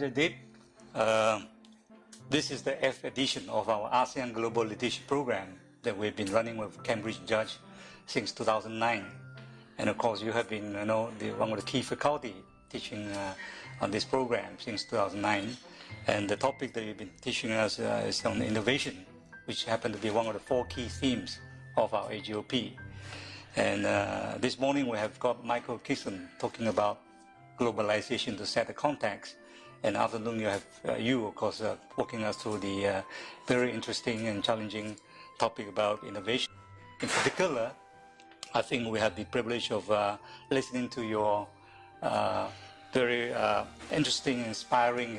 Jaideep. This is the 8th edition of our ASEAN Global Leadership Programme that we've been running with Cambridge AGLP since 2009. And of course, you have been one of the key faculty teaching on this program since 2009. And the topic that you've been teaching us is on innovation, which happened to be one of the 4 key themes of our AGLP. And this morning we have got Michael Kisson talking about globalization to set the context. And afternoon you have of course, walking us through the very interesting and challenging topic about innovation. In particular, I think we had the privilege of listening to your very interesting, inspiring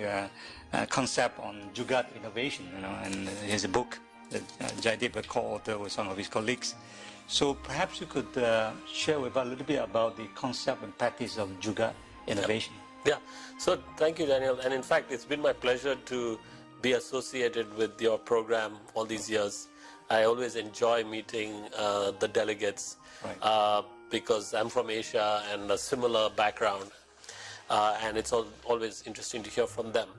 concept on Jugaad Innovation, and here's a book that Jaideep co-authored with some of his colleagues. So perhaps you could share with us a little bit about the concept and practice of Jugaad Innovation. Yeah. So thank you, Daniel. And in fact, it's been my pleasure to be associated with your program all these years. I always enjoy meeting the delegates, right, because I'm from Asia and a similar background. And it's always interesting to hear from them.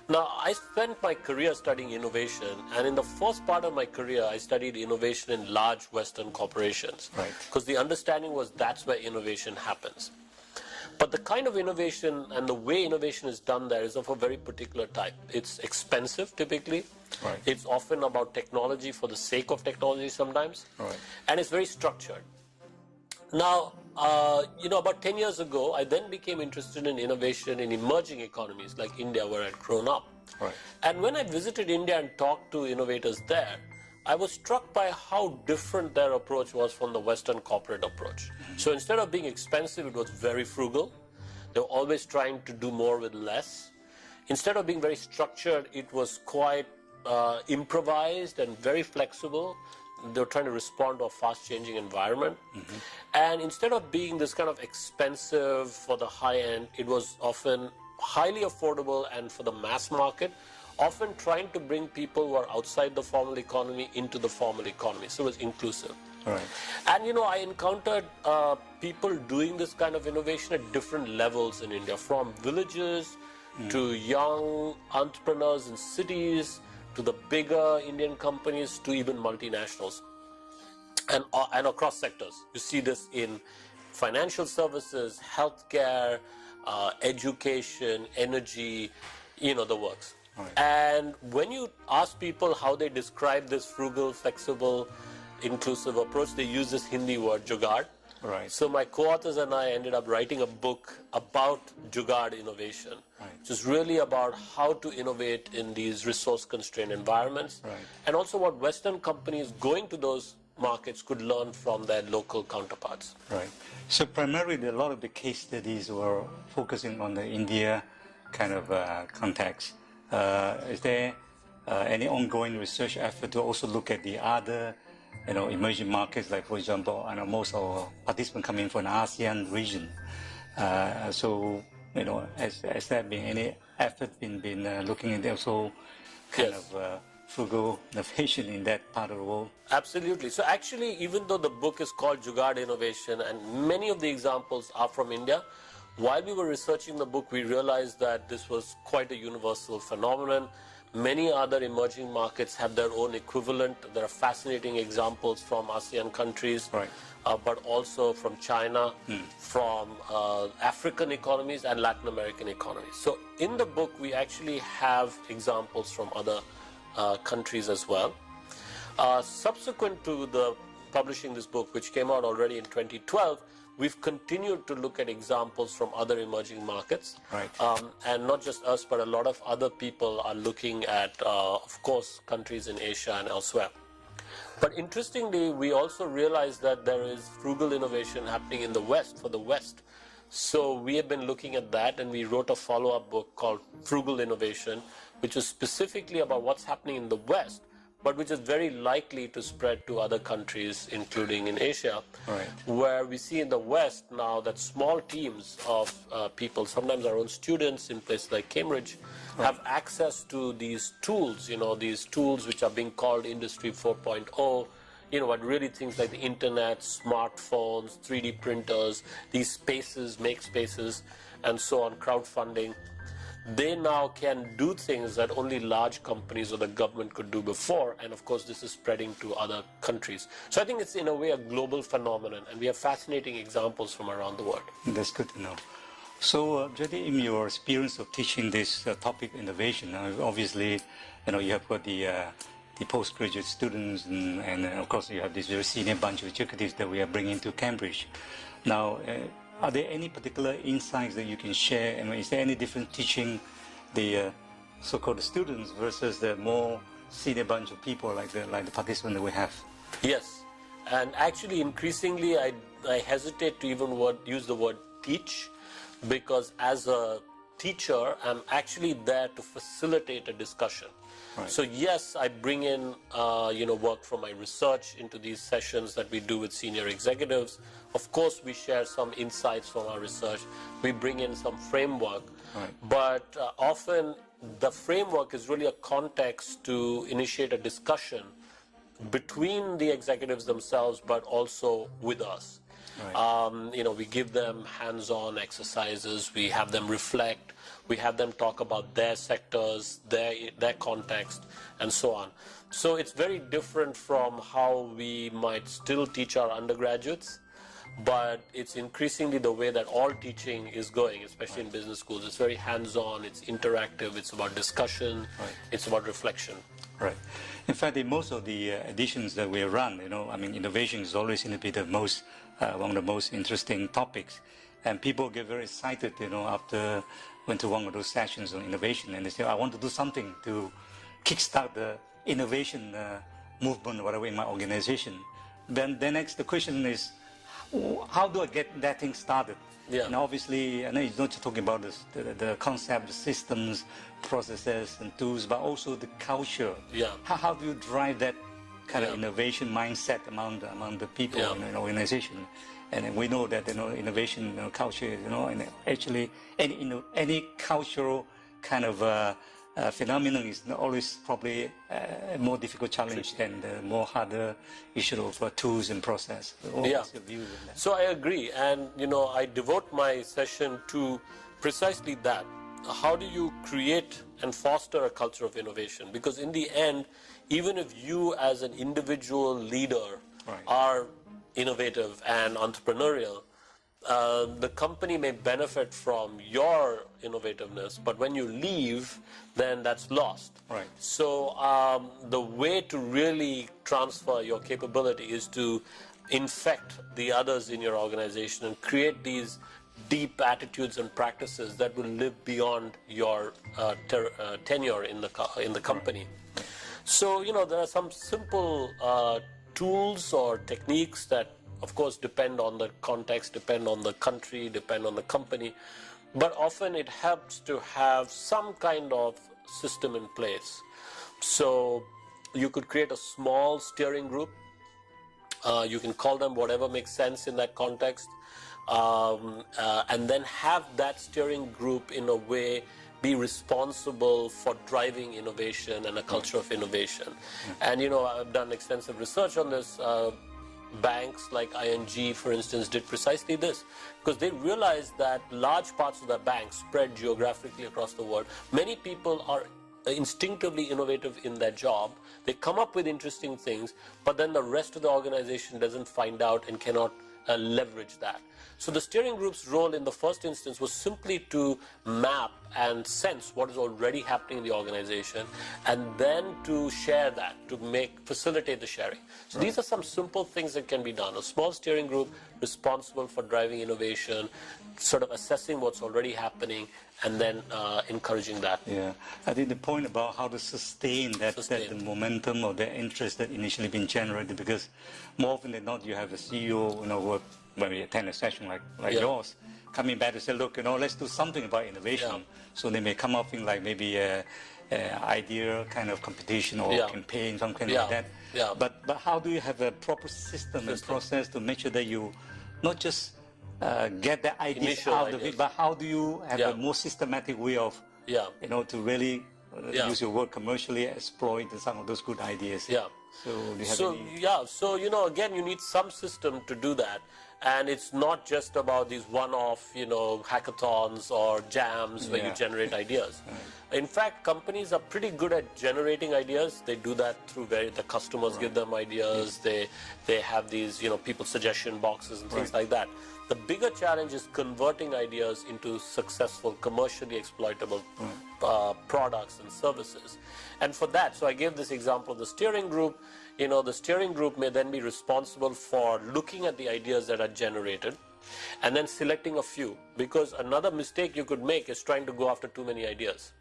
Now, I spent my career studying innovation, and in the first part of my career, I studied innovation in large Western corporations. Right. Because the understanding was that's where innovation happens. But the kind of innovation and the way innovation is done there is of a very particular type. It's expensive, typically. Right. It's often about technology for the sake of technology sometimes. Right. And it's very structured. Now, about 10 years ago, I then became interested in innovation in emerging economies like India, where I'd grown up. Right. And when I visited India and talked to innovators there, I was struck by how different their approach was from the Western corporate approach. Mm-hmm. So instead of being expensive, it was very frugal. They were always trying to do more with less. Instead of being very structured, it was quite improvised and very flexible. They were trying to respond to a fast-changing environment. Mm-hmm. And instead of being this kind of expensive for the high end, it was often highly affordable and for the mass market, often trying to bring people who are outside the formal economy into the formal economy. So it was inclusive. Right. And I encountered people doing this kind of innovation at different levels in India, from villages to young entrepreneurs in cities, to the bigger Indian companies, to even multinationals, and across sectors. You see this in financial services, healthcare, education, energy, the works. Right. And when you ask people how they describe this frugal, flexible, inclusive approach, they use this Hindi word, Jugaad. Right. So my co-authors and I ended up writing a book about Jugaad innovation, right, which is really about how to innovate in these resource-constrained environments, right, and also what Western companies going to those markets could learn from their local counterparts. Right. So primarily, a lot of the case studies were focusing on the India kind of context. Is there any ongoing research effort to also look at the other emerging markets, like, for example, most of our participants come in from the ASEAN region. So, has there been any effort been looking at also kind Yes. of frugal innovation in that part of the world? Absolutely. So actually, even though the book is called Jugaad Innovation and many of the examples are from India, while we were researching the book, we realized that this was quite a universal phenomenon. Many other emerging markets have their own equivalent. There are fascinating examples from ASEAN countries, right, but also from China, from African economies and Latin American economies. So in the book, we actually have examples from other countries as well. Subsequent to the publishing this book, which came out already in 2012, we've continued to look at examples from other emerging markets. Right. And not just us, but a lot of other people are looking at, of course, countries in Asia and elsewhere. But interestingly, we also realized that there is frugal innovation happening in the West, for the West. So we have been looking at that, and we wrote a follow-up book called Frugal Innovation, which is specifically about what's happening in the West, but which is very likely to spread to other countries, including in Asia, right, where we see in the West now that small teams of people, sometimes our own students in places like Cambridge, right, have access to these tools, these tools which are being called Industry 4.0, what really things like the internet, smartphones, 3D printers, these spaces, make spaces, and so on, crowdfunding. they now can do things that only large companies or the government could do before, and of course this is spreading to other countries. So I think it's in a way a global phenomenon, and we have fascinating examples from around the world. That's good to know. So, Jaideep, in your experience of teaching this topic, innovation, obviously, you have got the postgraduate students, and of course you have this very senior bunch of executives that we are bringing to Cambridge. Now, are there any particular insights that you can share? I mean, is there any difference teaching the so-called students versus the more senior bunch of people like the participants that we have? Yes, and actually increasingly I hesitate to even use the word teach, because as a teacher I'm actually there to facilitate a discussion. Right. So yes, I bring in work from my research into these sessions that we do with senior executives. Of course, we share some insights from our research. We bring in some framework, right. But often the framework is really a context to initiate a discussion between the executives themselves, but also with us. Right. We give them hands-on exercises. We have them reflect. We have them talk about their sectors, their context, and so on. So it's very different from how we might still teach our undergraduates, but it's increasingly the way that all teaching is going, especially in business schools. It's very hands-on, it's interactive, it's about discussion, right. It's about reflection. Right. In fact, in most of the editions that we run, innovation is always going to be the most one of the most interesting topics, and people get very excited, after went to one of those sessions on innovation, and they say, I want to do something to kickstart the innovation movement, whatever, in my organization. Then the question is, how do I get that thing started? Yeah. And obviously, I know it's not just talking about the concept, the systems, processes, and tools, but also the culture. Yeah. How do you drive that kind of innovation mindset among the people in an organization? And we know that innovation culture, and actually any cultural kind of phenomenon is always probably a more difficult challenge than the more harder issue of tools and process. What's your view on that? So I agree, and I devote my session to precisely that. How do you create and foster a culture of innovation? Because in the end, even if you as an individual leader are innovative and entrepreneurial, the company may benefit from your innovativeness, but when you leave, then that's lost. Right. So the way to really transfer your capability is to infect the others in your organization and create these deep attitudes and practices that will live beyond your tenure in the company. Right. So there are some simple tools or techniques that, of course, depend on the context, depend on the country, depend on the company, but often it helps to have some kind of system in place. So you could create a small steering group. You can call them whatever makes sense in that context, and then have that steering group in a way be responsible for driving innovation and a culture of innovation. And I've done extensive research on this. Banks like ING, for instance, did precisely this, because they realized that large parts of the bank spread geographically across the world. Many people are instinctively innovative in their job. They come up with interesting things, but then the rest of the organization doesn't find out and cannot leverage that. So the steering group's role in the first instance was simply to map and sense what is already happening in the organization, and then to share that, to facilitate the sharing. So these are some simple things that can be done. A small steering group responsible for driving innovation, sort of assessing what's already happening, and then encouraging that. Yeah, I think the point about how to sustain that the momentum or the interest that initially been generated, because more often than not, you have a CEO, when we attend a session like yours, coming back to say, look, let's do something about innovation. Yeah. So they may come up in like maybe a idea kind of competition or campaign, something like that. Yeah. But how do you have a proper system and process to make sure that you not just get the ideas out of it, but how do you have a more systematic way of, to really use your word commercially, exploit some of those good ideas? Yeah. So, do you have again, you need some system to do that. And it's not just about these one-off, hackathons or jams where you generate ideas. In fact, companies are pretty good at generating ideas. They do that through the customers give them ideas. They have these, people suggestion boxes and things like that. The bigger challenge is converting ideas into successful, commercially exploitable products and services. And for that, so I gave this example of the steering group. The steering group may then be responsible for looking at the ideas that are generated and then selecting a few, because another mistake you could make is trying to go after too many ideas.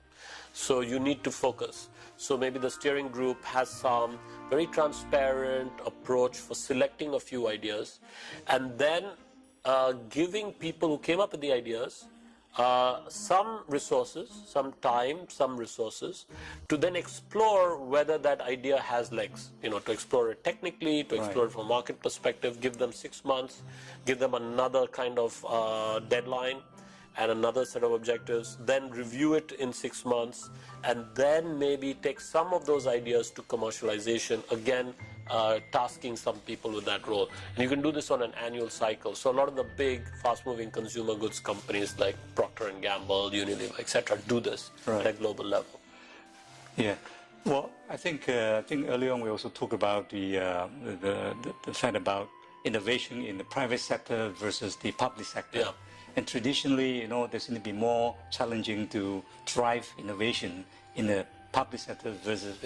So you need to focus. So maybe the steering group has some very transparent approach for selecting a few ideas and then giving people who came up with the ideas some resources, some time, some resources to then explore whether that idea has legs, to explore it technically, to explore it from a market perspective, give them 6 months, give them another kind of deadline and another set of objectives, then review it in 6 months, and then maybe take some of those ideas to commercialization, again, tasking some people with that role. And you can do this on an annual cycle. So a lot of the big, fast-moving consumer goods companies like Procter & Gamble, Unilever, etc., do this at a global level. Yeah. Well, I think earlier on we also talked about the fact about innovation in the private sector versus the public sector. Yeah. And traditionally, there seems to be more challenging to drive innovation in the public sector versus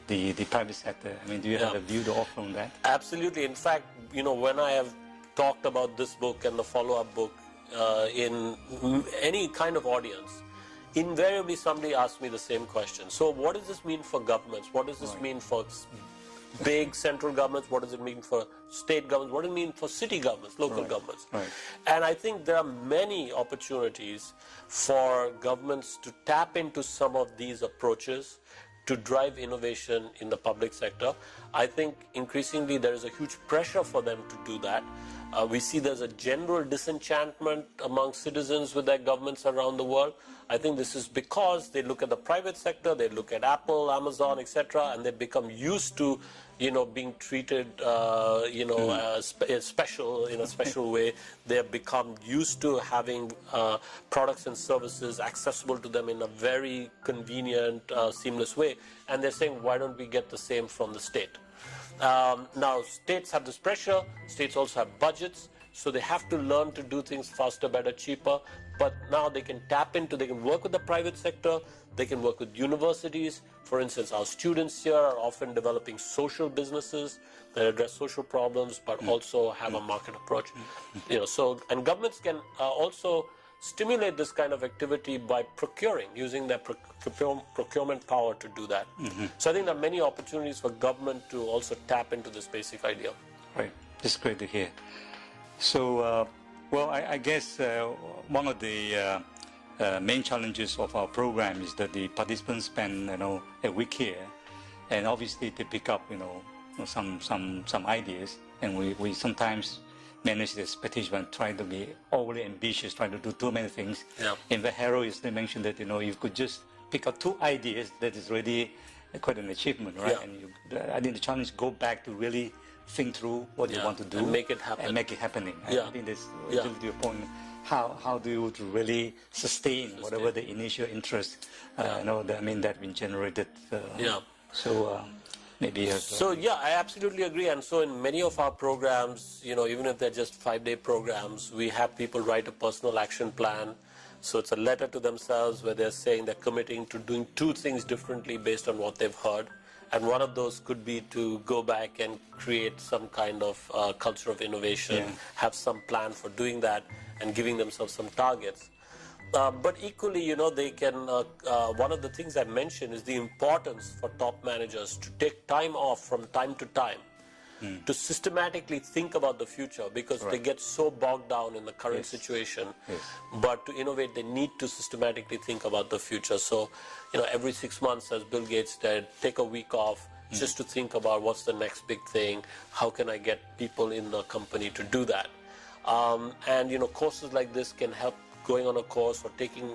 the private sector. I mean, do you have a view to offer on that? Absolutely. In fact, when I have talked about this book and the follow-up book in any kind of audience, invariably somebody asks me the same question. So what does this mean for governments? What does this mean for big central governments? What does it mean for state governments? What does it mean for city governments, local governments? And I think there are many opportunities for governments to tap into some of these approaches to drive innovation in the public sector. I think increasingly there is a huge pressure for them to do that. We see there's a general disenchantment among citizens with their governments around the world. I think this is because they look at the private sector, they look at Apple, Amazon, etc., and they become used to, being treated, special in a special way. They have become used to having products and services accessible to them in a very convenient, seamless way. And they're saying, why don't we get the same from the state? Now, states have this pressure. States also have budgets. So they have to learn to do things faster, better, cheaper. But now they can they can work with the private sector. They can work with universities. For instance, our students here are often developing social businesses that address social problems, but also have a market approach. And governments can also stimulate this kind of activity by using their procurement power to do that. So I think there are many opportunities for government to also tap into this basic idea. Right, that's great to hear. So, well, I guess one of the main challenges of our program is that the participants spend, a week here, and obviously they pick up, some ideas, and we sometimes manage the expectation and try to be overly ambitious, trying to do too many things. In the Harold yesterday mentioned that, you could just pick up 2 ideas, that is really quite an achievement, right? And I think the challenge is go back to really think through what you want to do and make it happen. And make it happening. I think that's to your point. How do you really sustain whatever the initial interest that been generated? So maybe. So I absolutely agree. And so in many of our programs, even if they're just 5-day programs, we have people write a personal action plan. So it's a letter to themselves where they're saying they're committing to doing 2 things differently based on what they've heard. And one of those could be to go back and create some kind of culture of innovation, have some plan for doing that, and giving themselves some targets. But equally, they can, one of the things I mentioned is the importance for top managers to take time off from time to time to systematically think about the future, because they get so bogged down in the current situation. But to innovate, they need to systematically think about the future. So, every 6 months, as Bill Gates said, take a week off just to think about what's the next big thing, how can I get people in the company to do that. And, courses like this can help going on a course or taking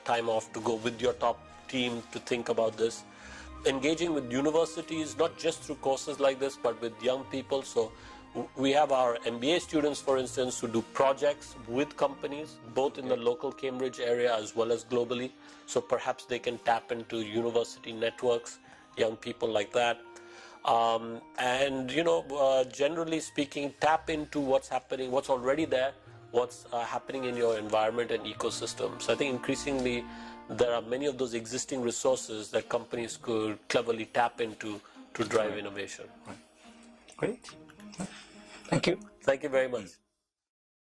time off to go with your top team to think about this. Engaging with universities, not just through courses like this, but with young people. So We have our MBA students, for instance, who do projects with companies, both in the local Cambridge area as well as globally. So perhaps they can tap into university networks, young people like that. And, generally speaking, tap into what's happening, what's already there, what's happening in your environment and ecosystem. So I think increasingly there are many of those existing resources that companies could cleverly tap into to drive innovation. Great. Thank you. Thank you very much.